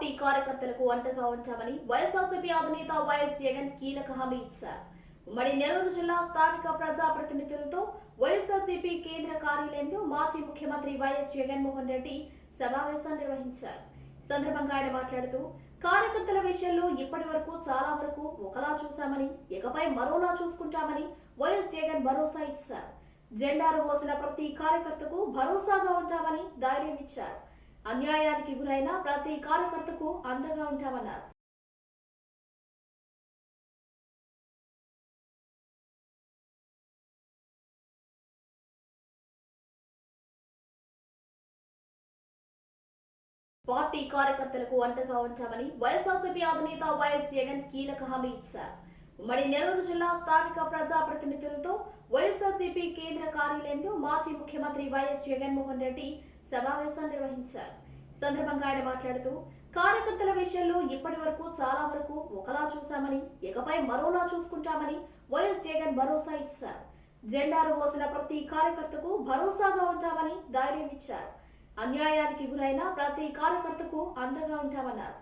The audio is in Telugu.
పార్టీ కార్యకర్తలకు అండగా ఉంటామని వైఎస్ఆర్సీపీ అధినేత వైఎస్ జగన్ కీలక హామీ ఇచ్చారు. ఉమ్మడి నెల్లూరు జిల్లా స్థానిక ప్రజాప్రతినిధులతో వైఎస్ఆర్సీపీ కేంద్ర కార్యాలయంలో మాజీ ముఖ్యమంత్రి వైఎస్ జగన్మోహన్ రెడ్డి సమావేశం నిర్వహించారు. సందర్భంగా ఆయన మాట్లాడుతూ కార్యకర్తల విషయంలో ఇప్పటి వరకు చాలా వరకు ఒకలా చూశామని, ఇకపై మరోలా చూసుకుంటామని వైఎస్ జగన్ భరోసా ఇచ్చారు. జెండాలు మోసిన ప్రతి కార్యకర్తకు భరోసాగా ఉంటామని ధైర్యం ఇచ్చారు. అన్యాయానికి గురైన ప్రతి కార్యకర్తకు అండగా ఉంటామన్నారు. పార్టీ కార్యకర్తలకు అండగా ఉంటామని వైఎస్ఆర్సీపీ అధినేత వైఎస్ జగన్ కీలక హామీ ఇచ్చారు. ఉమ్మడి నెల్లూరు జిల్లా స్థానిక ప్రజాప్రతినిధులతో వైఎస్ఆర్సీపీ కేంద్ర కార్యాలయంలో మాజీ ముఖ్యమంత్రి వైఎస్ జగన్మోహన్ రెడ్డి సమావేశం నిర్వహించారు. సందర్భంగా ఆయన మాట్లాడుతూ కార్యకర్తల విషయంలో ఇప్పటి వరకు చాలా వరకు ఒకలా చూశామని, ఇకపై మరోలా చూసుకుంటామని వైఎస్ జగన్ భరోసా ఇచ్చారు. జెండాలు మోసిన ప్రతి కార్యకర్తకు భరోసాగా ఉంటామని ధైర్యం ఇచ్చారు. అన్యాయానికి గురైన ప్రతి కార్యకర్తకు అండగా ఉంటామన్నారు.